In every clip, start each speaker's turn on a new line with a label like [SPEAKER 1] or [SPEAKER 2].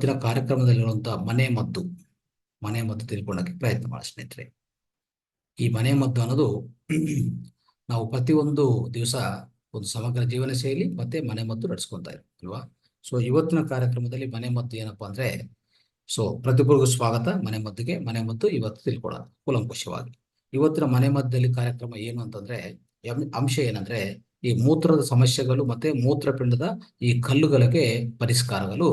[SPEAKER 1] ಇವತ್ತಿನ ಕಾರ್ಯಕ್ರಮದಲ್ಲಿರುವಂತಹ ಮನೆ ಮದ್ದು ತಿಳ್ಕೊಳ್ಳೋಕೆ ಪ್ರಯತ್ನ ಮಾಡಿ ಸ್ನೇಹಿತರೆ. ಈ ಮನೆ ಮದ್ದು ಅನ್ನೋದು ನಾವು ಪ್ರತಿಯೊಂದು ದಿವಸ ಒಂದು ಸಮಗ್ರ ಜೀವನ ಶೈಲಿ ಮತ್ತೆ ಮನೆ ಮದ್ದು ನಡೆಸ್ಕೊಂತ ಅಲ್ವಾ. ಸೊ ಇವತ್ತಿನ ಕಾರ್ಯಕ್ರಮದಲ್ಲಿ ಮನೆ ಮದ್ದು ಏನಪ್ಪಾ ಅಂದ್ರೆ, ಪ್ರತಿಯೊಬ್ಬರಿಗೂ ಸ್ವಾಗತ ಮನೆ ಮದ್ದು ಇವತ್ತು ತಿಳ್ಕೊಳ್ಳೋಣ ಕೂಲಂಕುಷವಾಗಿ. ಇವತ್ತಿನ ಮನೆ ಮದ್ದಲ್ಲಿ ಕಾರ್ಯಕ್ರಮ ಏನು ಅಂತಂದ್ರೆ, ಅಂಶ ಏನಂದ್ರೆ ಈ ಮೂತ್ರದ ಸಮಸ್ಯೆಗಳು ಮತ್ತೆ ಮೂತ್ರಪಿಂಡದ ಈ ಕಲ್ಲುಗಳಿಗೆ ಪರಿಷ್ಕಾರಗಳು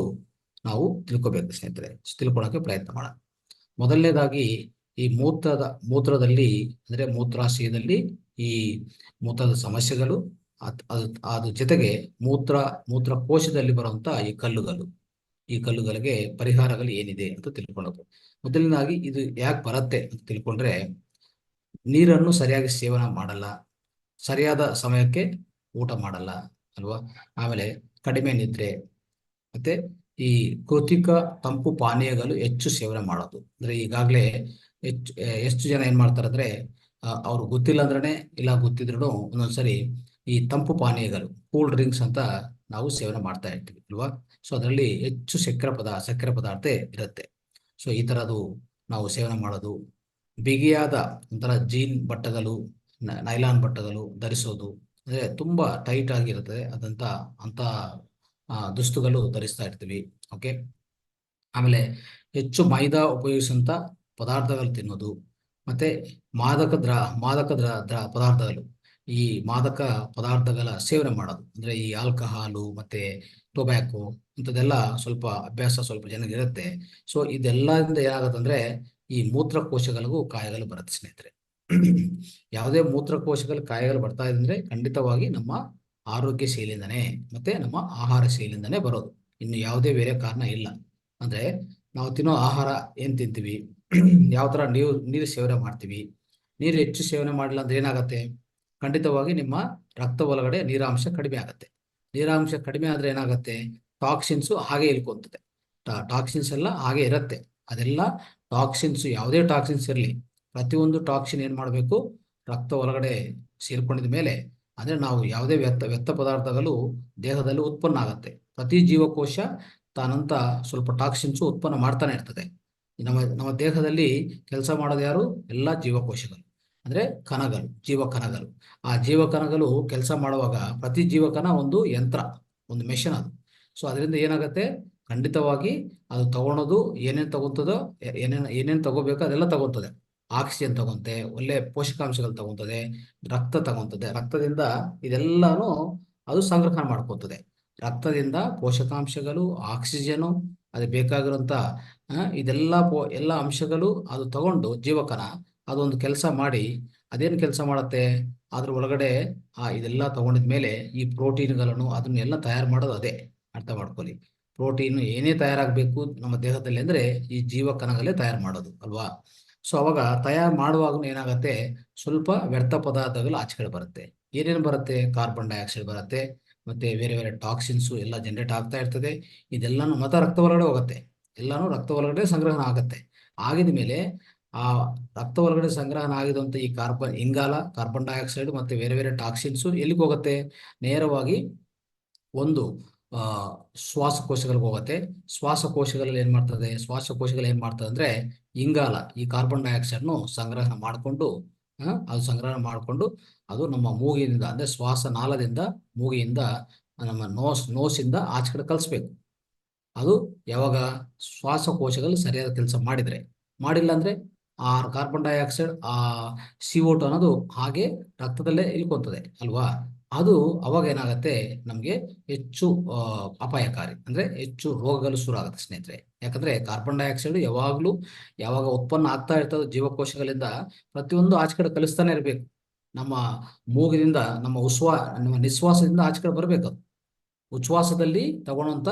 [SPEAKER 1] ನಾವು ತಿಳ್ಕೊಬೇಕು ಸ್ನೇಹಿತರೆ. ತಿಳ್ಕೊಳ್ಳೋಕೆ ಪ್ರಯತ್ನ ಮಾಡೋಣ. ಮೊದಲನೇದಾಗಿ ಈ ಮೂತ್ರದಲ್ಲಿ ಅಂದ್ರೆ ಮೂತ್ರಾಶಯದಲ್ಲಿ ಈ ಮೂತ್ರದ ಸಮಸ್ಯೆಗಳು, ಅದ್ರ ಜೊತೆಗೆ ಮೂತ್ರಕೋಶದಲ್ಲಿ ಬರುವಂತ ಈ ಕಲ್ಲುಗಳಿಗೆ ಪರಿಹಾರಗಳು ಏನಿದೆ ಅಂತ ತಿಳ್ಕೊಳ್ಳೋದು. ಮೊದಲನೇದಾಗಿ ಇದು ಯಾಕೆ ಬರುತ್ತೆ ಅಂತ ತಿಳ್ಕೊಂಡ್ರೆ, ನೀರನ್ನು ಸರಿಯಾಗಿ ಸೇವನೆ ಮಾಡಲ್ಲ, ಸರಿಯಾದ ಸಮಯಕ್ಕೆ ಊಟ ಮಾಡಲ್ಲ ಅಲ್ವಾ. ಆಮೇಲೆ ಕಡಿಮೆ ನಿದ್ರೆ, ಮತ್ತೆ ಈ ಕೃತಿಕ ತಂಪು ಪಾನೀಯಗಳು ಹೆಚ್ಚು ಸೇವನೆ ಮಾಡೋದು. ಅಂದ್ರೆ ಈಗಾಗಲೇ ಎಷ್ಟು ಜನ ಏನ್ ಮಾಡ್ತಾರೆ ಅಂದ್ರೆ, ಅವ್ರು ಗೊತ್ತಿಲ್ಲ ಅಂದ್ರೇನೆ ಇಲ್ಲ ಗೊತ್ತಿದ್ರು ಒಂದೊಂದ್ಸರಿ ಈ ತಂಪು ಪಾನೀಯಗಳು ಕೂಲ್ ಡ್ರಿಂಕ್ಸ್ ಅಂತ ನಾವು ಸೇವನೆ ಮಾಡ್ತಾ ಇರ್ತೀವಿ ಅಲ್ವಾ. ಸೊ ಅದರಲ್ಲಿ ಹೆಚ್ಚು ಸಕ್ಕರೆ ಪದಾರ್ಥ ಇರುತ್ತೆ. ಸೊ ಈ ತರದು ನಾವು ಸೇವನೆ ಮಾಡೋದು, ಬಿಗಿಯಾದ ಒಂಥರ ಜೀನ್ ಬಟ್ಟೆಗಳು, ನೈಲಾನ್ ಬಟ್ಟೆಗಳು ಧರಿಸೋದು, ಅಂದ್ರೆ ತುಂಬಾ ಟೈಟ್ ಆಗಿರ್ತದೆ ಅಂತ ದುಸ್ತುಗಳು ಧರಿಸ್ತಾ ಇರ್ತೀವಿ. ಓಕೆ. ಆಮೇಲೆ ಹೆಚ್ಚು ಮೈದಾ ಉಪಯೋಗಿಸುವಂತ ಪದಾರ್ಥಗಳು ತಿನ್ನೋದು, ಮತ್ತೆ ಮಾದಕ ಪದಾರ್ಥಗಳು, ಈ ಮಾದಕ ಪದಾರ್ಥಗಳ ಸೇವನೆ ಮಾಡೋದು, ಅಂದ್ರೆ ಈ ಆಲ್ಕಹಾಲು ಮತ್ತೆ ಟೊಬ್ಯಾಕೊ ಇಂಥದ್ದೆಲ್ಲ ಸ್ವಲ್ಪ ಜನಕ್ಕೆ ಇರುತ್ತೆ. ಸೊ ಇದೆಲ್ಲದಿಂದ ಏನಾಗುತ್ತಂದ್ರೆ ಈ ಮೂತ್ರಕೋಶಗಳಿಗೂ ಕಾಯಿಗಳು ಬರುತ್ತೆ ಸ್ನೇಹಿತರೆ. ಯಾವುದೇ ಮೂತ್ರಕೋಶಗಳ ಕಾಯಿಗಳು ಬರ್ತಾ ಇದೆ ಅಂದ್ರೆ ಖಂಡಿತವಾಗಿ ನಮ್ಮ ಆರೋಗ್ಯ ಶೈಲಿಯಿಂದನೇ ಮತ್ತೆ ನಮ್ಮ ಆಹಾರ ಶೈಲಿಯಿಂದನೇ ಬರೋದು. ಇನ್ನು ಯಾವುದೇ ಬೇರೆ ಕಾರಣ ಇಲ್ಲ. ಅಂದ್ರೆ ನಾವು ತಿನ್ನೋ ಆಹಾರ ಏನ್ ತಿಂತೀವಿ, ಯಾವ ತರ ನೀರು ಸೇವನೆ ಮಾಡ್ತೀವಿ. ನೀರು ಹೆಚ್ಚು ಸೇವನೆ ಮಾಡಿಲ್ಲ ಅಂದ್ರೆ ಏನಾಗತ್ತೆ, ಖಂಡಿತವಾಗಿ ನಿಮ್ಮ ರಕ್ತ ಒಳಗಡೆ ನೀರಾಂಶ ಕಡಿಮೆ ಆಗುತ್ತೆ. ನೀರಾಂಶ ಕಡಿಮೆ ಆದ್ರೆ ಏನಾಗತ್ತೆ, ಟಾಕ್ಸಿನ್ಸ್ ಹಾಗೆ ಇಳ್ಕೊಂತದೆ. ಟಾಕ್ಸಿನ್ಸ್ ಎಲ್ಲ ಹಾಗೆ ಇರತ್ತೆ. ಅದೆಲ್ಲ ಟಾಕ್ಸಿನ್ಸ್, ಯಾವುದೇ ಟಾಕ್ಸಿನ್ಸ್ ಇರಲಿ, ಪ್ರತಿಯೊಂದು ಟಾಕ್ಸಿನ್ ಏನ್ ಮಾಡಬೇಕು, ರಕ್ತ ಒಳಗಡೆ ಸೇರ್ಕೊಂಡಿದ ಮೇಲೆ ಅಂದ್ರೆ ನಾವು ಯಾವುದೇ ವ್ಯರ್ಥ ಪದಾರ್ಥಗಳು ದೇಹದಲ್ಲಿ ಉತ್ಪನ್ನ ಆಗುತ್ತೆ. ಪ್ರತಿ ಜೀವಕೋಶ ತಾನಂತ ಸ್ವಲ್ಪ ಟಾಕ್ಸಿನ್ಸ್ ಉತ್ಪನ್ನ ಮಾಡ್ತಾನೆ ಇರ್ತದೆ. ನಮ್ಮ ದೇಹದಲ್ಲಿ ಕೆಲಸ ಮಾಡೋದು ಯಾರು, ಎಲ್ಲ ಜೀವಕೋಶಗಳು, ಅಂದ್ರೆ ಜೀವಕಣಗಳು. ಆ ಜೀವಕಣಗಳು ಕೆಲಸ ಮಾಡುವಾಗ ಪ್ರತಿ ಜೀವಕಣ ಒಂದು ಯಂತ್ರ, ಒಂದು ಮೆಷಿನ್ ಅದು. ಸೊ ಅದರಿಂದ ಏನಾಗುತ್ತೆ, ಖಂಡಿತವಾಗಿ ಅದು ತಗೊಳೋದು ಏನೇನು ತಗೊಂತದೋ, ಏನೇನು ತಗೋಬೇಕೋ ಅದೆಲ್ಲ ತಗೊಂತದೆ. ಆಕ್ಸಿಜನ್ ತಗೊಂತೆ, ಒಳ್ಳೆ ಪೋಷಕಾಂಶಗಳು ತಗೊಂತದೆ, ರಕ್ತ ತಗೊಂತದೆ. ರಕ್ತದಿಂದ ಇದೆಲ್ಲಾನು ಅದು ಸಂಗ್ರಹಣೆ ಮಾಡ್ಕೊತದೆ. ರಕ್ತದಿಂದ ಪೋಷಕಾಂಶಗಳು, ಆಕ್ಸಿಜನು, ಅದು ಬೇಕಾಗಿರುವಂತ ಎಲ್ಲ ಅಂಶಗಳು ಅದು ತಗೊಂಡು ಜೀವಕಣ ಅದೊಂದು ಕೆಲಸ ಮಾಡಿ, ಅದೇನು ಕೆಲಸ ಮಾಡುತ್ತೆ, ಅದ್ರ ಒಳಗಡೆ ಇದೆಲ್ಲ ತಗೊಂಡಿದ್ಮೇಲೆ ಈ ಪ್ರೋಟೀನ್ಗಳನ್ನು ಅದನ್ನೆಲ್ಲ ತಯಾರು ಮಾಡೋದು ಅದೇ. ಅರ್ಥ ಮಾಡ್ಕೊಳ್ಳಿ, ಪ್ರೋಟೀನ್ ಏನೇ ತಯಾರಾಗಬೇಕು ನಮ್ಮ ದೇಹದಲ್ಲಿ ಅಂದ್ರೆ ಈ ಜೀವಕಣಗಳೇ ತಯಾರು ಮಾಡೋದು ಅಲ್ವಾ. ಸೊ ಅವಾಗ ತಯಾರು ಮಾಡುವಾಗ ಏನಾಗುತ್ತೆ, ಸ್ವಲ್ಪ ವ್ಯರ್ಥ ಪದಾರ್ಥಗಳು ಆಚೆ ಕಡೆ ಬರುತ್ತೆ. ಏನೇನು ಬರುತ್ತೆ, ಕಾರ್ಬನ್ ಡೈಆಕ್ಸೈಡ್ ಬರುತ್ತೆ, ಮತ್ತೆ ಬೇರೆ ಬೇರೆ ಟಾಕ್ಸಿನ್ಸು ಎಲ್ಲ ಜನರೇಟ್ ಆಗ್ತಾ ಇರ್ತದೆ. ಇದೆಲ್ಲಾನು ಮತ್ತೆ ರಕ್ತ ಒಳಗಡೆ ಹೋಗುತ್ತೆ, ಎಲ್ಲಾನು ರಕ್ತ ಒಳಗಡೆ ಸಂಗ್ರಹಣ ಆಗುತ್ತೆ. ಆಗಿದ ಮೇಲೆ ಆ ರಕ್ತ ಒಳಗಡೆ ಸಂಗ್ರಹಣ ಆಗಿದಂತ ಈ ಕಾರ್ಬನ್ ಡೈಆಕ್ಸೈಡ್ ಮತ್ತೆ ಬೇರೆ ಬೇರೆ ಟಾಕ್ಸಿನ್ಸು ಎಲ್ಲಿಗೆ ಹೋಗುತ್ತೆ, ನೇರವಾಗಿ ಒಂದು ಶ್ವಾಸಕೋಶಗಳಿಗೆ ಹೋಗುತ್ತೆ. ಶ್ವಾಸಕೋಶಗಳು ಏನ್ ಮಾಡ್ತದೆ ಅಂದ್ರೆ ಈ ಕಾರ್ಬನ್ ಡೈಆಕ್ಸೈಡ್ನು ಸಂಗ್ರಹಣ ಮಾಡಿಕೊಂಡು ಅದು ನಮ್ಮ ಮೂಗಿನಿಂದ ಅಂದ್ರೆ ಶ್ವಾಸನಾಳದಿಂದ ಮೂಗಿಯಿಂದ ನಮ್ಮ ನೋಸಿಂದ ಆಚೆ ಕಡೆ ಕಳಿಸ್ಬೇಕು. ಅದು ಯಾವಾಗ ಶ್ವಾಸಕೋಶಗಳು ಸರಿಯಾದ ಕೆಲಸ ಮಾಡಿಲ್ಲ ಅಂದ್ರೆ ಆ ಕಾರ್ಬನ್ ಡೈಆಕ್ಸೈಡ್ CO2 ಅನ್ನೋದು ಹಾಗೆ ರಕ್ತದಲ್ಲೇ ಇಳ್ಕೊಂತದೆ ಅಲ್ವಾ. ಅದು ಅವಾಗ ಏನಾಗುತ್ತೆ, ನಮ್ಗೆ ಹೆಚ್ಚು ಅಪಾಯಕಾರಿ, ಅಂದ್ರೆ ಹೆಚ್ಚು ರೋಗಗಳು ಶುರು ಆಗುತ್ತೆ ಸ್ನೇಹಿತರೆ. ಯಾಕಂದ್ರೆ ಕಾರ್ಬನ್ ಡೈಆಕ್ಸೈಡ್ ಯಾವಾಗ ಉತ್ಪನ್ನ ಆಗ್ತಾ ಇರ್ತದೆ ಜೀವಕೋಶಗಳಿಂದ, ಪ್ರತಿಯೊಂದು ಆಚೆ ಕಡೆ ಕಲಿಸ್ತಾನೆ ಇರ್ಬೇಕು. ನಮ್ಮ ಮೂಗಿನಿಂದ ನಮ್ಮ ನಿಶ್ವಾಸದಿಂದ ಆಚೆ ಕಡೆ ಬರ್ಬೇಕು. ಉಚ್ಛ್ವಾಸದಲ್ಲಿ ತಗೊಳ್ಳೋಂತ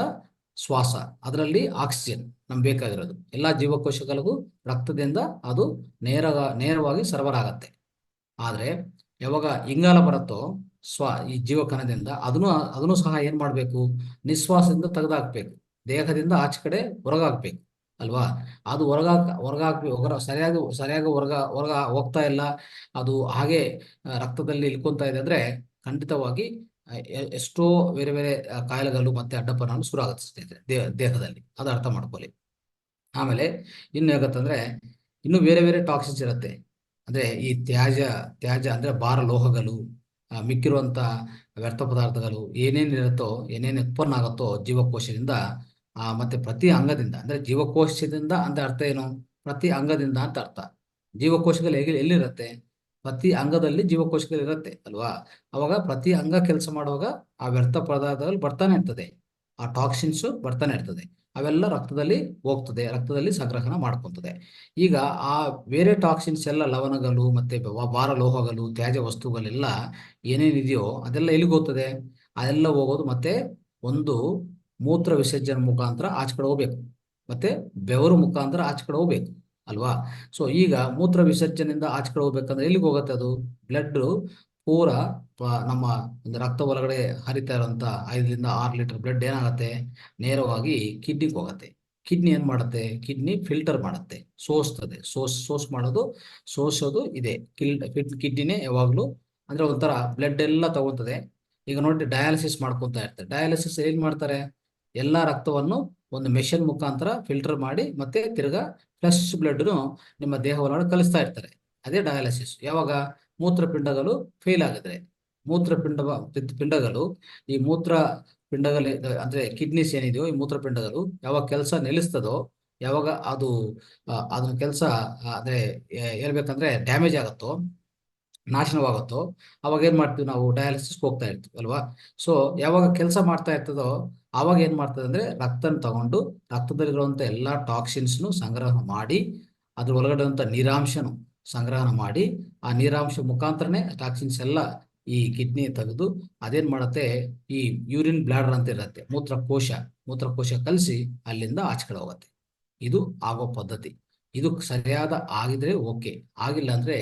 [SPEAKER 1] ಶ್ವಾಸ, ಅದರಲ್ಲಿ ಆಕ್ಸಿಜನ್ ನಮ್ಗೆ ಬೇಕಾಗಿರೋದು. ಎಲ್ಲಾ ಜೀವಕೋಶಗಳಿಗೂ ರಕ್ತದಿಂದ ಅದು ನೇರವಾಗಿ ಸರಬರಾಗತ್ತೆ. ಆದ್ರೆ ಯಾವಾಗ ಇಂಗಾಲ ಬರುತ್ತೋ ಈ ಜೀವಕಣದಿಂದ ಅದನ್ನು ಸಹ ಏನ್ ಮಾಡ್ಬೇಕು, ನಿಶ್ವಾಸದಿಂದ ತೆಗೆದಾಕ್ಬೇಕು, ದೇಹದಿಂದ ಆಚೆ ಕಡೆ ಹೊರಗಾಕ್ಬೇಕು ಅಲ್ವಾ. ಅದು ಸರಿಯಾಗಿ ಹೊರಗ ಹೋಗ್ತಾ ಇಲ್ಲ, ಅದು ಹಾಗೆ ರಕ್ತದಲ್ಲಿ ಇಳ್ಕೊಂತ ಇದೆ ಅಂದ್ರೆ ಖಂಡಿತವಾಗಿ ಎಷ್ಟೋ ಬೇರೆ ಬೇರೆ ಕಾಯಿಲೆಗಳು ಮತ್ತೆ ಅಡ್ಡಪರಿಣಾಮ ಶುರು ಆಗುತ್ತೆ ಸ್ನೇಹಿತರೆ ದೇಹದಲ್ಲಿ. ಅದು ಅರ್ಥ ಮಾಡ್ಕೊಳ್ಳಿ. ಆಮೇಲೆ ಇನ್ನು ಹೇಗತ್ತಂದ್ರೆ ಇನ್ನು ಬೇರೆ ಬೇರೆ ಟಾಕ್ಸಿನ್ಸ್ ಇರುತ್ತೆ. ಅಂದ್ರೆ ಈ ತ್ಯಾಜ್ಯ ಅಂದ್ರೆ ಭಾರ ಲೋಹಗಳು, ಮಿಕ್ಕಿರುವಂತ ವ್ಯರ್ಥ ಪದಾರ್ಥಗಳು ಏನೇನಿರುತ್ತೋ, ಏನೇನು ಉತ್ಪನ್ನ ಆಗುತ್ತೋ ಜೀವಕೋಶದಿಂದ, ಮತ್ತೆ ಪ್ರತಿ ಅಂಗದಿಂದ. ಅಂದ್ರೆ ಜೀವಕೋಶದಿಂದ ಅಂತ ಅರ್ಥ ಏನು? ಪ್ರತಿ ಅಂಗದಿಂದ ಅಂತ ಅರ್ಥ. ಜೀವಕೋಶಗಳು ಎಲ್ಲಿರುತ್ತೆ? ಪ್ರತಿ ಅಂಗದಲ್ಲಿ ಜೀವಕೋಶಗಳು ಇರುತ್ತೆ ಅಲ್ವಾ? ಅವಾಗ ಪ್ರತಿ ಅಂಗ ಕೆಲಸ ಮಾಡುವಾಗ ಆ ವ್ಯರ್ಥ ಪದಾರ್ಥಗಳು ಬರ್ತಾನೆ ಇರ್ತದೆ, ಆ ಟಾಕ್ಸಿನ್ಸ್ ಬರ್ತಾನೆ ಇರ್ತದೆ. ಅವೆಲ್ಲ ರಕ್ತದಲ್ಲಿ ಹೋಗ್ತದೆ, ರಕ್ತದಲ್ಲಿ ಸಂಗ್ರಹಣ ಮಾಡ್ಕೊತದೆ. ಈಗ ಆ ಬೇರೆ ಟಾಕ್ಸಿನ್ಸ್ ಎಲ್ಲ, ಲವಣಗಳು ಮತ್ತೆ ಭಾರ ಲೋಹಗಳು, ತ್ಯಾಜ್ಯ ವಸ್ತುಗಳೆಲ್ಲ ಏನೇನಿದೆಯೋ ಅದೆಲ್ಲ ಎಲ್ಲಿಗೆ ಹೋಗ್ತದೆ? ಅದೆಲ್ಲ ಹೋಗೋದು ಮತ್ತೆ ಒಂದು ಮೂತ್ರ ವಿಸರ್ಜನೆ ಮುಖಾಂತರ ಆಚೆ ಕಡೆ ಹೋಗ್ಬೇಕು, ಮತ್ತೆ ಬೆವರು ಮುಖಾಂತರ ಆಚೆ ಕಡೆ ಹೋಗ್ಬೇಕು ಅಲ್ವಾ? ಸೊ ಈಗ ಮೂತ್ರ ವಿಸರ್ಜನೆಯಿಂದ ಆಚೆ ಕಡೆ ಹೋಗ್ಬೇಕಂದ್ರೆ ಎಲ್ಲಿಗೆ ಹೋಗುತ್ತೆ? ಅದು ಬ್ಲಡ್ ಪೂರ ನಮ್ಮ ಒಂದು ರಕ್ತ ಒಳಗಡೆ ಹರಿತಾ ಇರುವಂತ 5 ರಿಂದ 6 ಲೀಟರ್ ಬ್ಲಡ್ ಏನಾಗುತ್ತೆ? ನೇರವಾಗಿ ಕಿಡ್ನಿಗೆ ಹೋಗುತ್ತೆ. ಕಿಡ್ನಿ ಏನ್ ಮಾಡುತ್ತೆ? ಕಿಡ್ನಿ ಫಿಲ್ಟರ್ ಮಾಡುತ್ತೆ, ಸೋಸ್ತದೆ. ಸೋಸೋದು ಇದೆ ಕಿಡ್ನಿನೇ ಯಾವಾಗ್ಲೂ. ಅಂದ್ರೆ ಒಂಥರ ಬ್ಲಡ್ ಎಲ್ಲ ತಗೊಳ್ತದೆ. ಈಗ ನೋಡಿ, ಡಯಾಲಿಸಿಸ್ ಮಾಡ್ಕೊಂತ ಇರ್ತಾರೆ. ಡಯಾಲಿಸಿಸ್ ಏನ್ ಮಾಡ್ತಾರೆ? ಎಲ್ಲಾ ರಕ್ತವನ್ನು ಒಂದು ಮೆಷಿನ್ ಮುಖಾಂತರ ಫಿಲ್ಟರ್ ಮಾಡಿ ಮತ್ತೆ ತಿರ್ಗಾ ಫ್ರೆಶ್ ಬ್ಲಡ್ನು ನಿಮ್ಮ ದೇಹ ಒಳಗಡೆ ಕಲಿಸ್ತಾ ಇರ್ತಾರೆ. ಅದೇ ಡಯಾಲಿಸಿಸ್. ಯಾವಾಗ? ಮೂತ್ರಪಿಂಡಗಳು ಫೇಲ್ ಆಗಿದ್ರೆ. ಪಿಂಡಗಳು, ಈ ಮೂತ್ರ ಪಿಂಡಗಳು ಅಂದ್ರೆ ಕಿಡ್ನಿಸ್ ಏನಿದೆಯೋ, ಈ ಮೂತ್ರಪಿಂಡಗಳು ಯಾವಾಗ ಕೆಲಸ ನಿಲ್ಲಿಸ್ತದೋ, ಯಾವಾಗ ಅದನ್ನ ಕೆಲಸ ಅಂದ್ರೆ ಹೇಳ್ಬೇಕಂದ್ರೆ ಡ್ಯಾಮೇಜ್ ಆಗುತ್ತೋ, ನಾಶನವಾಗುತ್ತೋ, ಅವಾಗ ಏನ್ ಮಾಡ್ತೀವಿ? ನಾವು ಡಯಾಲಿಸಿಸ್ ಹೋಗ್ತಾ ಇರ್ತೀವಿ ಅಲ್ವಾ? ಸೊ ಯಾವಾಗ ಕೆಲಸ ಮಾಡ್ತಾ ಇರ್ತದೋ ಅವಾಗ ಏನ್ ಮಾಡ್ತದೆ ಅಂದ್ರೆ ರಕ್ತನ ತಗೊಂಡು ರಕ್ತದಲ್ಲಿರುವಂತ ಎಲ್ಲಾ ಟಾಕ್ಸಿನ್ಸ್ನು ಸಂಗ್ರಹ ಮಾಡಿ, ಅದ್ರ ಒಳಗಡೆ ಇರುವಂತ ನೀರಾಂಶನು ಸಂಗ್ರಹಣ ಮಾಡಿ, ಆ ನೀರಾಂಶ ಮುಖಾಂತರನೇ ಟಾಕ್ಸಿನ್ಸ್ ಎಲ್ಲ ಈ ಕಿಡ್ನಿ ತೆಗೆದು ಅದೇನ್ ಮಾಡುತ್ತೆ? ಈ ಯೂರಿನ್ ಬ್ಲಾಡರ್ ಅಂತ ಇರುತ್ತೆ, ಮೂತ್ರಕೋಶ ಕಲಿಸಿ ಅಲ್ಲಿಂದ ಆಚೆ ಕಡೆ ಹೋಗುತ್ತೆ. ಇದು ಆಗೋ ಪದ್ಧತಿ. ಇದು ಸರಿಯಾದ ಆಗಿದ್ರೆ ಓಕೆ, ಆಗಿಲ್ಲ ಅಂದ್ರೆ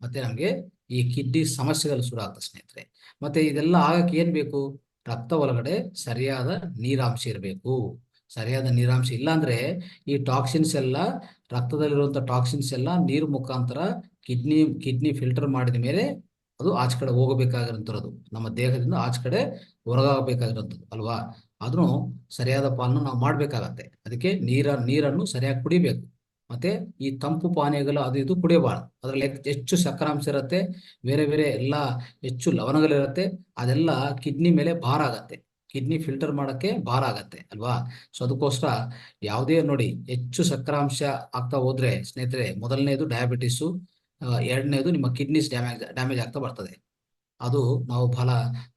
[SPEAKER 1] ಮತ್ತೆ ನಮ್ಗೆ ಈ ಕಿಡ್ನಿ ಸಮಸ್ಯೆಗಳು ಶುರು ಆಗ್ತದೆ ಸ್ನೇಹಿತರೆ. ಮತ್ತೆ ಇದೆಲ್ಲ ಆಗಕ್ಕೆ ಏನ್ ಬೇಕು? ರಕ್ತ ಒಳಗಡೆ ಸರಿಯಾದ ನೀರಾಂಶ ಇರಬೇಕು. ಸರಿಯಾದ ನೀರಾಂಶ ಇಲ್ಲ ಅಂದ್ರೆ ಈ ಟಾಕ್ಸಿನ್ಸ್ ಎಲ್ಲ, ರಕ್ತದಲ್ಲಿರುವಂತ ಟಾಕ್ಸಿನ್ಸ್ ಎಲ್ಲ ನೀರು ಮುಖಾಂತರ ಕಿಡ್ನಿ ಫಿಲ್ಟರ್ ಮಾಡಿದ ಮೇಲೆ ಅದು ಆಚೆ ಕಡೆ ಹೋಗಬೇಕಾಗಿರೋಂಥದ್ದು, ನಮ್ಮ ದೇಹದಿಂದ ಆಚೆ ಕಡೆ ಹೊರಗಾಗಬೇಕಾಗಿರೋಂಥದ್ದು ಅಲ್ವಾ? ಅದನ್ನು ಸರಿಯಾದ ಪಾಲನೆ ನಾವು ಮಾಡ್ಬೇಕಾಗತ್ತೆ. ಅದಕ್ಕೆ ನೀರನ್ನು ಸರಿಯಾಗಿ ಕುಡಿಬೇಕು. ಮತ್ತೆ ಈ ತಂಪು ಪಾನೀಯಗಳು ಅದು ಇದು ಕುಡಿಯಬಾರ್ದು. ಅದ್ರಲ್ಲಿ ಹೆಚ್ಚು ಸಕ್ಕರಾಂಶ ಇರುತ್ತೆ, ಬೇರೆ ಬೇರೆ ಎಲ್ಲ ಹೆಚ್ಚು ಲವಣಗಳಿರುತ್ತೆ. ಅದೆಲ್ಲ ಕಿಡ್ನಿ ಮೇಲೆ ಭಾರ ಆಗತ್ತೆ, ಕಿಡ್ನಿ ಫಿಲ್ಟರ್ ಮಾಡಕ್ಕೆ ಭಾರ ಆಗತ್ತೆ ಅಲ್ವಾ? ಸೊ ಅದಕ್ಕೋಸ್ಕರ ಯಾವುದೇ ನೋಡಿ, ಹೆಚ್ಚು ಸಕ್ಕರಾಂಶ ಆಗ್ತಾ ಹೋದ್ರೆ ಸ್ನೇಹಿತರೆ, ಮೊದಲನೇದು ಡಯಾಬಿಟಿಸು, ಎರಡನೇದು ನಿಮ್ಮ ಕಿಡ್ನಿಸ್ ಡ್ಯಾಮೇಜ್ ಆಗ್ತಾ ಬರ್ತದೆ. ಅದು ನಾವು ಬಹಳ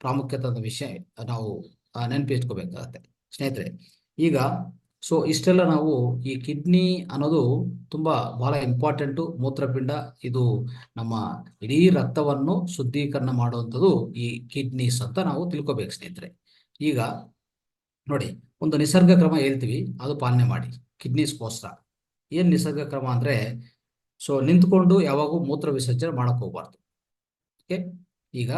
[SPEAKER 1] ಪ್ರಾಮುಖ್ಯತೆ ವಿಷಯ, ನಾವು ನೆನಪಿಟ್ಕೋಬೇಕಾಗತ್ತೆ ಸ್ನೇಹಿತರೆ. ಈಗ ಸೊ ಇಷ್ಟೆಲ್ಲ ನಾವು ಈ ಕಿಡ್ನಿ ಅನ್ನೋದು ತುಂಬಾ ಬಹಳ ಇಂಪಾರ್ಟೆಂಟು ಮೂತ್ರಪಿಂಡ. ಇದು ನಮ್ಮ ಇಡೀ ರಕ್ತವನ್ನು ಶುದ್ಧೀಕರಣ ಮಾಡುವಂಥದ್ದು ಈ ಕಿಡ್ನೀಸ್ ಅಂತ ನಾವು ತಿಳ್ಕೊಬೇಕು ಸ್ನೇಹಿತರೆ. ಈಗ ನೋಡಿ, ಒಂದು ನಿಸರ್ಗ ಕ್ರಮ ಹೇಳ್ತೀವಿ, ಅದು ಪಾಲನೆ ಮಾಡಿ ಕಿಡ್ನೀಸ್ಗೋಸ್ಕರ. ಏನ್ ನಿಸರ್ಗ ಕ್ರಮ ಅಂದ್ರೆ, ಸೊ ನಿಂತ್ಕೊಂಡು ಯಾವಾಗೂ ಮೂತ್ರ ವಿಸರ್ಜನೆ ಮಾಡಕ್ ಹೋಗ್ಬಾರ್ದು. ಓಕೆ? ಈಗ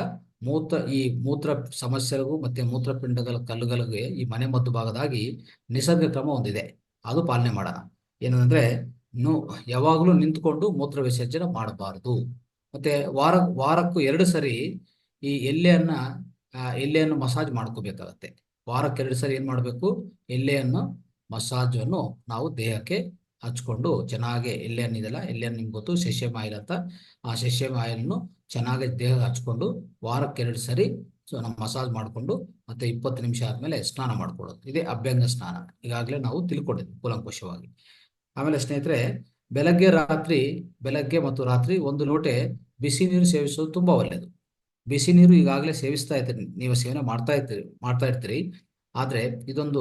[SPEAKER 1] ಈ ಮೂತ್ರ ಸಮಸ್ಯೆಗಳಿಗೂ ಮತ್ತೆ ಮೂತ್ರಪಿಂಡಗಳ ಕಲ್ಲುಗಳಿಗೆ ಈ ಮನೆ ಮದ್ದು ಭಾಗದಾಗಿ ನಿಸರ್ಗ ಕ್ರಮ ಒಂದಿದೆ, ಅದು ಪಾಲನೆ ಮಾಡೋಣ. ಏನಂದ್ರೆ, ಯಾವಾಗಲೂ ನಿಂತ್ಕೊಂಡು ಮೂತ್ರ ವಿಸರ್ಜನೆ ಮಾಡಬಾರದು. ಮತ್ತೆ ವಾರಕ್ಕೂ 2 ಸರಿ ಈ ಎಲೆಯನ್ನು ಮಸಾಜ್ ಮಾಡ್ಕೋಬೇಕಾಗತ್ತೆ. ವಾರಕ್ಕೆ 2 ಸರಿ ಏನ್ ಮಾಡ್ಬೇಕು? ಎಲೆಯನ್ನು ಮಸಾಜನ್ನು ನಾವು ದೇಹಕ್ಕೆ ಹಚ್ಕೊಂಡು ಚೆನ್ನಾಗಿ, ಎಲೆಯನ್ನಿದೆಲ್ಲ, ಎಲೆಯನ್ನು ನಿಮ್ಗೆ ಗೊತ್ತು, ಸೆಸೇಮ್ ಆಯಿಲ್ ಅಂತ. ಆ ಸೆಸೇಮ್ ಆಯಿಲ್ನು ಚೆನ್ನಾಗಿ ದೇಹ ಹಚ್ಕೊಂಡು ವಾರಕ್ಕೆ 2 ಸರಿ ನಾವು ಮಸಾಜ್ ಮಾಡಿಕೊಂಡು ಮತ್ತೆ 20 ನಿಮಿಷ ಆದ್ಮೇಲೆ ಸ್ನಾನ ಮಾಡ್ಕೊಳ್ಳೋದು. ಇದೇ ಅಭ್ಯಂಗ ಸ್ನಾನ. ಈಗಾಗಲೇ ನಾವು ತಿಳ್ಕೊಂಡಿದ್ವಿ ಕೂಲಂಕುಷವಾಗಿ. ಆಮೇಲೆ ಸ್ನೇಹಿತರೆ, ಬೆಳಗ್ಗೆ ಮತ್ತು ರಾತ್ರಿ 1 ಲೋಟೆ ಬಿಸಿ ನೀರು ಸೇವಿಸೋದು ತುಂಬಾ ಒಳ್ಳೆಯದು. ಬಿಸಿ ನೀರು ಈಗಾಗಲೇ ಸೇವಿಸ್ತಾ ಇರ್ತೀರಿ, ನೀವು ಸೇವನೆ ಮಾಡ್ತಾ ಇರ್ತೀರಿ. ಆದ್ರೆ ಇದೊಂದು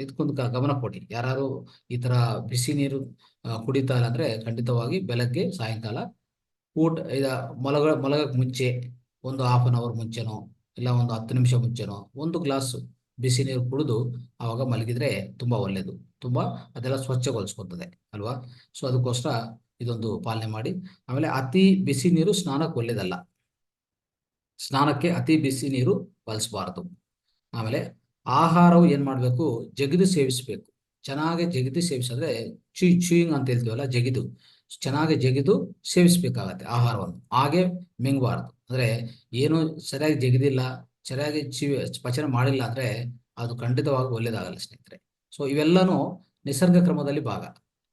[SPEAKER 1] ಇದಕ್ಕೊಂದು ಗಮನ ಕೊಡಿ. ಯಾರು ಈ ತರ ಬಿಸಿ ನೀರು ಕುಡಿತಾ ಇಲ್ಲ ಅಂದ್ರೆ ಖಂಡಿತವಾಗಿ ಬೆಳಗ್ಗೆ ಸಾಯಂಕಾಲ ಮಲಗಕ್ಕೆ ಮುಂಚೆ ಒಂದು 1/2 ಮುಂಚೆನೋ ಇಲ್ಲ ಒಂದು 10 ನಿಮಿಷ ಮುಂಚೆನೋ 1 ಗ್ಲಾಸ್ ಬಿಸಿ ನೀರು ಕುಡಿದು ಆವಾಗ ಮಲಗಿದ್ರೆ ತುಂಬಾ ಒಳ್ಳೇದು. ತುಂಬಾ ಅದೆಲ್ಲ ಸ್ವಚ್ಛಗೊಳಿಸ್ಕೊತದೆ ಅಲ್ವಾ? ಸೊ ಅದಕ್ಕೋಸ್ಕರ ಇದೊಂದು ಪಾಲನೆ ಮಾಡಿ. ಆಮೇಲೆ ಅತಿ ಬಿಸಿ ನೀರು ಸ್ನಾನಕ್ಕೆ ಒಳ್ಳೇದಲ್ಲ. ಸ್ನಾನಕ್ಕೆ ಅತಿ ಬಿಸಿ ನೀರು ಬಳಸಬಾರದು. ಆಮೇಲೆ ಆಹಾರವು ಏನ್ ಮಾಡ್ಬೇಕು? ಜಗಿದು ಸೇವಿಸ್ಬೇಕು. ಚೆನ್ನಾಗಿ ಜಗಿದು ಸೇವಿಸಿದ್ರೆ, ಚೂಯಿಂಗ್ ಅಂತ ಹೇಳ್ತೀವಲ್ಲ, ಜಗಿದು ಚೆನ್ನಾಗಿ ಜಗಿದು ಸೇವಿಸ್ಬೇಕಾಗತ್ತೆ ಆಹಾರವನ್ನು. ಹಾಗೆ ಮಿಂಗಬಾರ್ದು. ಅಂದ್ರೆ ಏನು ಸರಿಯಾಗಿ ಜಗಿದಿಲ್ಲ, ಸರಿಯಾಗಿ ಪಚನ ಮಾಡಿಲ್ಲ ಅಂದ್ರೆ ಅದು ಖಂಡಿತವಾಗಿ ಒಳ್ಳೇದಾಗಲ್ಲ ಸ್ನೇಹಿತರೆ. ಸೊ ಇವೆಲ್ಲನೂ ನಿಸರ್ಗ ಕ್ರಮದಲ್ಲಿ ಭಾಗ,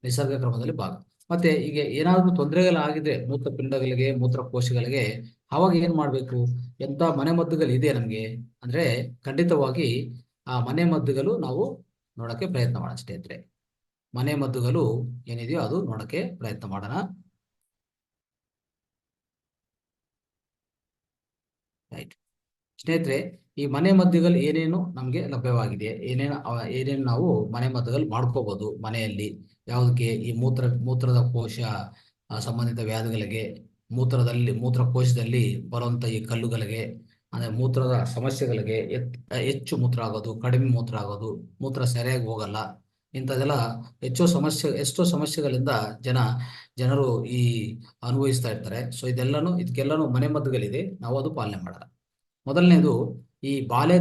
[SPEAKER 1] ನಿಸರ್ಗ ಕ್ರಮದಲ್ಲಿ ಭಾಗ. ಮತ್ತೆ ಈಗ ಏನಾದ್ರೂ ತೊಂದರೆಗಳಾಗಿದೆ ಮೂತ್ರಪಿಂಡಗಳಿಗೆ, ಮೂತ್ರಕೋಶಗಳಿಗೆ, ಅವಾಗ ಏನ್ ಮಾಡ್ಬೇಕು? ಎಂತ ಮನೆಮದ್ದುಗಳು ಇದೆ ನಮ್ಗೆ ಅಂದ್ರೆ ಖಂಡಿತವಾಗಿ ಆ ಮನೆಮದ್ದುಗಳು ನಾವು ನೋಡಕ್ಕೆ ಪ್ರಯತ್ನ ಮಾಡೋಣ ಸ್ನೇಹಿತರೆ. ಮನೆಮದ್ದುಗಳು ಏನಿದೆಯೋ ಅದು ನೋಡಕ್ಕೆ ಪ್ರಯತ್ನ ಮಾಡೋಣ. ರೈಟ್ ಸ್ನೇಹಿತರೆ, ಈ ಮನೆ ಮದ್ದುಗಳು ಏನೇನು ನಮಗೆ ಲಭ್ಯವಾಗಿದೆ, ಏನೇನು ನಾವು ಮನೆ ಮದ್ದುಗಳು ಮಾಡ್ಕೋಬಹುದು ಮನೆಯಲ್ಲಿ, ಯಾವುದಕ್ಕೆ? ಈ ಮೂತ್ರದ ಕೋಶ ಸಂಬಂಧಿತ ವ್ಯಾಧಿಗಳಿಗೆ, ಮೂತ್ರಕೋಶದಲ್ಲಿ ಬರುವಂತ ಈ ಕಲ್ಲುಗಳಿಗೆ, ಅಂದ್ರೆ ಮೂತ್ರದ ಸಮಸ್ಯೆಗಳಿಗೆ, ಹೆಚ್ಚು ಮೂತ್ರ ಆಗೋದು, ಕಡಿಮೆ ಮೂತ್ರ ಆಗೋದು, ಮೂತ್ರ ಸರಿಯಾಗಿ ಹೋಗಲ್ಲ, ಇಂಥದೆಲ್ಲ ಎಷ್ಟೋ ಸಮಸ್ಯೆಗಳಿಂದ ಜನರು ಈ ಅನುಭವಿಸ್ತಾ ಇರ್ತಾರೆ. ಸೊ ಇದಕ್ಕೆಲ್ಲಾನು ಮನೆ ಮದ್ದುಗಳಿದೆ, ನಾವು ಅದು ಪಾಲನೆ ಮಾಡೋಣ. ಮೊದಲನೇದು, ಈ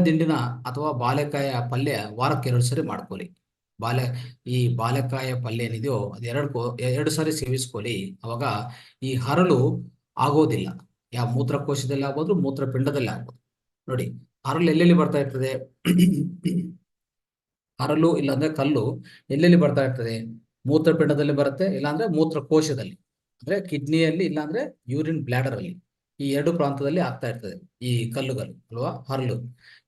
[SPEAKER 1] ದಿಂಡಿನ ಅಥವಾ ಬಾಳೆಕಾಯ ಪಲ್ಯ ವಾರಕ್ಕೆ 2 ಸರಿ ಮಾಡ್ಕೊಳ್ಳಿ. ಈ ಬಾಳೆಕಾಯ ಪಲ್ಯ ಏನಿದೆಯೋ ಅದು 2 ಸಾರಿ ಸೇವಿಸ್ಕೊಳ್ಳಿ. ಅವಾಗ ಈ ಹರಳು ಆಗೋದಿಲ್ಲ. ಯಾವ ಮೂತ್ರಕೋಶದಲ್ಲಿ ಆಗ್ಬೋದು, ಮೂತ್ರಪಿಂಡದಲ್ಲಿ ಆಗ್ಬೋದು. ನೋಡಿ, ಹರಳು ಎಲ್ಲೆಲ್ಲಿ ಬರ್ತಾ ಇರ್ತದೆ? ಹರಳು ಇಲ್ಲಾಂದ್ರೆ ಕಲ್ಲು ಎಲ್ಲೆಲ್ಲಿ ಬರ್ತಾ ಇರ್ತದೆ? ಮೂತ್ರಪಿಂಡದಲ್ಲಿ ಬರುತ್ತೆ, ಇಲ್ಲಾಂದ್ರೆ ಮೂತ್ರಕೋಶದಲ್ಲಿ, ಅಂದ್ರೆ ಕಿಡ್ನಿಯಲ್ಲಿ, ಇಲ್ಲಾಂದ್ರೆ ಯೂರಿನ್ ಬ್ಲಾಡರ್ ಅಲ್ಲಿ. ಈ 2 ಪ್ರಾಂತದಲ್ಲಿ ಆಗ್ತಾ ಇರ್ತದೆ ಈ ಕಲ್ಲುಗಳು ಅಲ್ವಾ, ಹರಳು.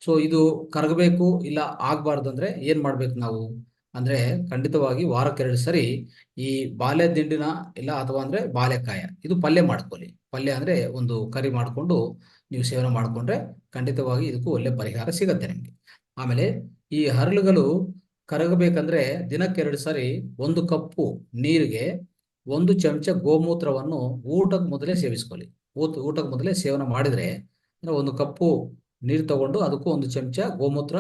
[SPEAKER 1] ಸೊ ಇದು ಕರಗಬೇಕು, ಇಲ್ಲ ಆಗ್ಬಾರ್ದು ಅಂದ್ರೆ ಏನ್ ಮಾಡ್ಬೇಕು ನಾವು ಅಂದ್ರೆ ಖಂಡಿತವಾಗಿ ವಾರಕ್ಕೆ 2 ಸರಿ ಈ ದಿಂಡಿನ ಇಲ್ಲ ಅಥವಾ ಅಂದ್ರೆ ಬಾಳೆಕಾಯ ಇದು ಪಲ್ಯ ಮಾಡ್ಕೊಳ್ಳಿ. ಪಲ್ಯ ಅಂದ್ರೆ ಒಂದು ಕರಿ ಮಾಡ್ಕೊಂಡು ನೀವು ಸೇವನೆ ಮಾಡ್ಕೊಂಡ್ರೆ ಖಂಡಿತವಾಗಿ ಇದಕ್ಕೂ ಒಳ್ಳೆ ಪರಿಹಾರ ಸಿಗತ್ತೆ ನಿಮ್ಗೆ. ಆಮೇಲೆ ಈ ಹರಳುಗಳು ಕರಗಬೇಕಂದ್ರೆ ದಿನಕ್ಕೆ 2 ಸಾರಿ 1 ಕಪ್ಪು ನೀರಿಗೆ 1 ಚಮಚ ಗೋಮೂತ್ರವನ್ನು ಊಟಕ್ಕೆ ಮೊದಲೇ ಸೇವಿಸ್ಕೊಳ್ಳಿ. ಊಟಕ್ಕೆ ಮೊದಲೇ ಸೇವನೆ ಮಾಡಿದ್ರೆ, ಅಂದ್ರೆ 1 ಕಪ್ಪು ನೀರು ತಗೊಂಡು ಅದಕ್ಕೂ 1 ಚಮಚ ಗೋಮೂತ್ರ,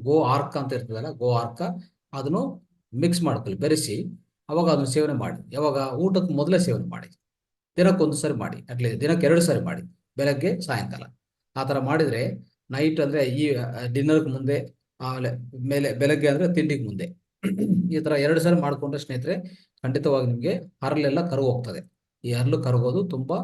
[SPEAKER 1] ಗೋ ಆರ್ಕ ಅಂತ ಇರ್ತದಲ್ಲ, ಗೋ ಆರ್ಕ, ಅದನ್ನು ಮಿಕ್ಸ್ ಮಾಡ್ಕೊಳ್ಳಿ, ಬೆರೆಸಿ ಅವಾಗ ಅದನ್ನು ಸೇವನೆ ಮಾಡಿ. ಯಾವಾಗ? ಊಟಕ್ಕೆ ಮೊದಲೇ ಸೇವನೆ ಮಾಡಿ. ದಿನಕ್ಕೆ 1 ಸರಿ ಮಾಡಿ, ಅಟ್ಲೀಸ್ಟ್ ದಿನಕ್ಕೆ 2 ಸರಿ ಮಾಡಿ, ಬೆಳಗ್ಗೆ ಸಾಯಂಕಾಲ. ಆ ಥರ ಮಾಡಿದ್ರೆ ನೈಟ್ ಅಂದ್ರೆ ಈ ಡಿನ್ನರ್ಗೆ ಮುಂದೆ, ಆಮೇಲೆ ಬೆಳಗ್ಗೆ ಅಂದ್ರೆ ತಿಂಡಿಗೆ ಮುಂದೆ, ಈ ತರ 2 ಸರಿ ಮಾಡ್ಕೊಂಡ್ರೆ ಸ್ನೇಹಿತರೆ ಖಂಡಿತವಾಗಿ ನಿಮ್ಗೆ ಹರಳೆಲ್ಲ ಕರಗಿ ಹೋಗ್ತದೆ. ಈ ಹರಳು ಕರಗೋದು ತುಂಬಾ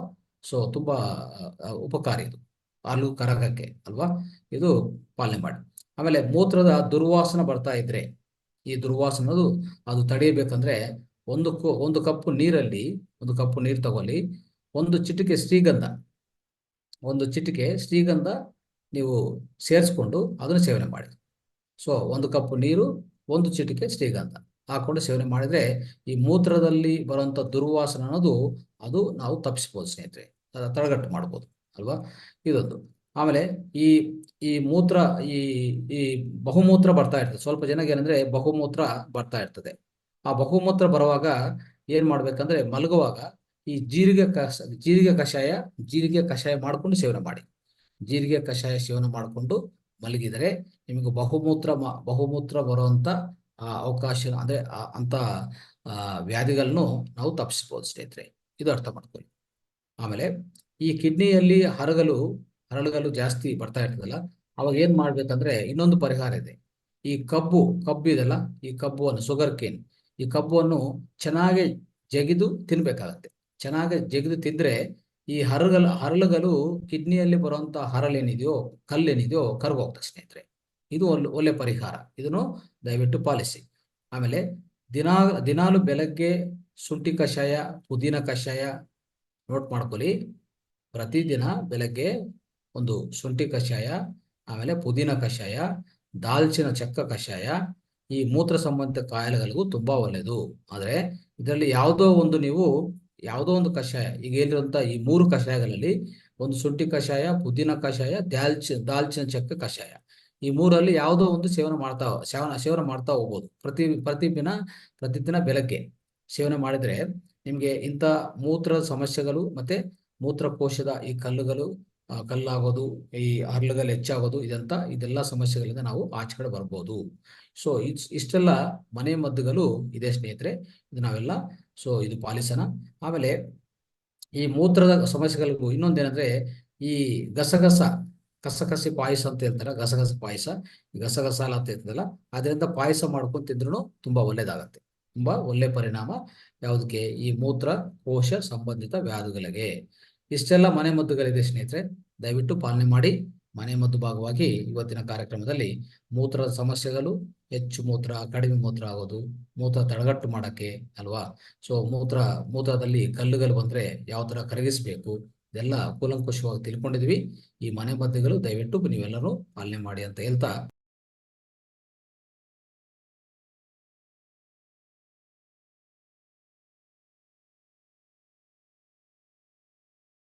[SPEAKER 1] ಉಪಕಾರಿ ಇದು, ಹರಳು ಕರಗಕ್ಕೆ ಅಲ್ವಾ. ಇದು ಪಾಲನೆ ಮಾಡಿ. ಆಮೇಲೆ ಮೂತ್ರದ ದುರ್ವಾಸನ ಬರ್ತಾ ಇದ್ರೆ, ಈ ದುರ್ವಾಸನದು ಅದು ತಡೆಯಬೇಕಂದ್ರೆ 1 ಕಪ್ಪು ನೀರಲ್ಲಿ 1 ಕಪ್ಪು ನೀರು ತಗೊಳ್ಳಿ, 1 ಚಿಟಿಕೆ ಶ್ರೀಗಂಧ ನೀವು ಸೇರಿಸ್ಕೊಂಡು ಅದನ್ನು ಸೇವನೆ ಮಾಡಿ. ಸೊ 1 ಕಪ್ಪು ನೀರು, 1 ಚಿಟಿಕೆ ಶ್ರೀಗಂಧ ಹಾಕೊಂಡು ಸೇವನೆ ಮಾಡಿದ್ರೆ ಈ ಮೂತ್ರದಲ್ಲಿ ಬರುವಂತ ದುರ್ವಾಸನ ಅನ್ನೋದು ಅದು ನಾವು ತಪ್ಪಿಸ್ಬೋದು ಸ್ನೇಹಿತರೆ, ತಡೆಗಟ್ಟು ಮಾಡ್ಬೋದು ಅಲ್ವಾ. ಇದೊಂದು. ಆಮೇಲೆ ಈ ಈ ಮೂತ್ರ ಈ ಈ ಬಹುಮೂತ್ರ ಬರ್ತಾ ಇರ್ತದೆ. ಸ್ವಲ್ಪ ಜನಕ್ಕೆ ಏನಂದ್ರೆ ಬಹುಮೂತ್ರ ಬರ್ತಾ ಇರ್ತದೆ. ಆ ಬಹುಮೂತ್ರ ಬರುವಾಗ ಏನ್ ಮಾಡ್ಬೇಕಂದ್ರೆ ಮಲಗುವಾಗ ಈ ಜೀರಿಗೆ ಕಷಾಯ ಮಾಡ್ಕೊಂಡು ಸೇವನೆ ಮಾಡಿ. ಜೀರಿಗೆ ಕಷಾಯ ಸೇವನೆ ಮಾಡಿಕೊಂಡು ಮಲಗಿದರೆ ನಿಮಗೆ ಬಹುಮೂತ್ರ ಬರುವಂತ ಅವಕಾಶ, ಅಂದ್ರೆ ಅಂತ ವ್ಯಾಧಿಗಳನ್ನು ನಾವು ತಪ್ಪಿಸ್ಬೋದು ಸ್ನೇಹಿತರೆ. ಇದು ಅರ್ಥ ಮಾಡ್ಕೊಳ್ಳಿ. ಆಮೇಲೆ ಈ ಕಿಡ್ನಿಯಲ್ಲಿ ಹರಳುಗಳು ಜಾಸ್ತಿ ಬರ್ತಾ ಇರ್ತದಲ್ಲ, ಅವಾಗ ಏನ್ ಮಾಡ್ಬೇಕಂದ್ರೆ ಇನ್ನೊಂದು ಪರಿಹಾರ ಇದೆ. ಈ ಕಬ್ಬು ಇದೆಲ್ಲ, ಈ ಕಬ್ಬುವನ್ನು, ಶುಗರ್ ಕೇನ್, ಈ ಕಬ್ಬನ್ನು ಚೆನ್ನಾಗಿ ಜಗಿದು ತಿನ್ಬೇಕಾಗತ್ತೆ. ಚೆನ್ನಾಗಿ ಜಗಿದು ತಿಂದ್ರೆ ಈ ಹರಳುಗಳು ಕಿಡ್ನಿಯಲ್ಲಿ ಬರುವಂತ ಹರಳೇನಿದೆಯೋ, ಕಲ್ಲೇನಿದೆಯೋ ಕರಗೋಗ್ತದೆ ಸ್ನೇಹಿತರೆ. ಇದು ಒಳ್ಳೆ ಪರಿಹಾರ, ಇದನ್ನು ದಯವಿಟ್ಟು ಪಾಲಿಸಿ. ಆಮೇಲೆ ದಿನಾಲು ಬೆಳಗ್ಗೆ ಶುಂಠಿ ಕಷಾಯ, ಪುದೀನ ಕಷಾಯ ನೋಟ್ ಮಾಡ್ಕೊಳ್ಳಿ. ಪ್ರತಿದಿನ ಬೆಳಗ್ಗೆ ಒಂದು ಶುಂಠಿ ಕಷಾಯ, ಆಮೇಲೆ ಪುದೀನ ಕಷಾಯ, ದಾಲ್ಚಿನ ಚೆಕ್ಕ ಕಷಾಯ ಈ ಮೂತ್ರ ಸಂಬಂಧಿತ ಕಾಯಿಲೆಗಳಿಗೂ ತುಂಬಾ ಒಳ್ಳೆಯದು. ಆದ್ರೆ ಇದರಲ್ಲಿ ಯಾವುದೋ ಒಂದು ಕಷಾಯ, ಈಗ ಹೇಳಿರುವಂತ ಈ 3 ಕಷಾಯಗಳಲ್ಲಿ ಒಂದು ಶುಂಠಿ ಕಷಾಯ, ಪುದೀನ ಕಷಾಯ, ದಾಲ್ಚಿನ ಚೆಕ್ಕ ಕಷಾಯ, ಈ 3ರಲ್ಲಿ ಯಾವುದೋ ಒಂದು ಸೇವನೆ ಮಾಡ್ತಾ ಹೋಗ್ಬೋದು. ಪ್ರತಿದಿನ ಬೆಳಗ್ಗೆ ಸೇವನೆ ಮಾಡಿದ್ರೆ ನಿಮ್ಗೆ ಇಂಥ ಮೂತ್ರದ ಸಮಸ್ಯೆಗಳು ಮತ್ತೆ ಮೂತ್ರಕೋಶದ ಈ ಕಲ್ಲಾಗೋದು, ಈ ಹರಳುಗಳು ಹೆಚ್ಚಾಗೋದು, ಇದೆಲ್ಲ ಸಮಸ್ಯೆಗಳಿಂದ ನಾವು ಆಚೆ ಕಡೆ ಬರ್ಬೋದು. ಸೊ ಇಷ್ಟೆಲ್ಲ ಮನೆ ಮದ್ದುಗಳು ಇದೆ ಸ್ನೇಹಿತರೆ, ಇದು ನಾವೆಲ್ಲ ಇದು ಪಾಲಿಸೋಣ. ಆಮೇಲೆ ಈ ಮೂತ್ರದ ಸಮಸ್ಯೆಗಳಿಗೂ ಇನ್ನೊಂದೇನಂದ್ರೆ ಈ ಕಸಕಸಿ ಪಾಯಸ ಅಂತ ಹೇಳ್ತಾರೆ. ಪಾಯಸ, ಈ ಗಸಗಸಾಲ ಅಂತ ಇರ್ತದಲ್ಲ, ಅದರಿಂದ ಪಾಯಸ ಮಾಡ್ಕೊಂಡು ತಿಂದ್ರೂ ತುಂಬಾ ಒಳ್ಳೇದಾಗತ್ತೆ. ತುಂಬಾ ಒಳ್ಳೆ ಪರಿಣಾಮ ಯಾವುದಕ್ಕೆ? ಈ ಮೂತ್ರಕೋಶ ಸಂಬಂಧಿತ ವ್ಯಾಧಿಗಳಿಗೆ. ಇಷ್ಟೆಲ್ಲ ಮನೆ ಮದ್ದುಗಳಿದೆ ಸ್ನೇಹಿತರೆ, ದಯವಿಟ್ಟು ಪಾಲನೆ ಮಾಡಿ. ಮನೆಮದ್ದು ಭಾಗವಾಗಿ ಇವತ್ತಿನ ಕಾರ್ಯಕ್ರಮದಲ್ಲಿ ಮೂತ್ರದ ಸಮಸ್ಯೆಗಳು, ಹೆಚ್ಚು ಮೂತ್ರ, ಕಡಿಮೆ ಮೂತ್ರ ಆಗೋದು, ಮೂತ್ರ ತಡೆಗಟ್ಟು ಮಾಡಕ್ಕೆ ಅಲ್ವಾ. ಸೊ ಮೂತ್ರದಲ್ಲಿ ಕಲ್ಲುಗಳು ಬಂದ್ರೆ ಯಾವ ತರ ಕರಗಿಸ್ಬೇಕು, ಇದೆಲ್ಲ ಕೂಲಂಕುಷವಾಗಿ ತಿಳ್ಕೊಂಡಿದ್ವಿ. ಈ ಮನೆ ಮದ್ದುಗಳು ದಯವಿಟ್ಟು ನೀವೆಲ್ಲರೂ ಪಾಲನೆ ಮಾಡಿ ಅಂತ ಹೇಳ್ತಾ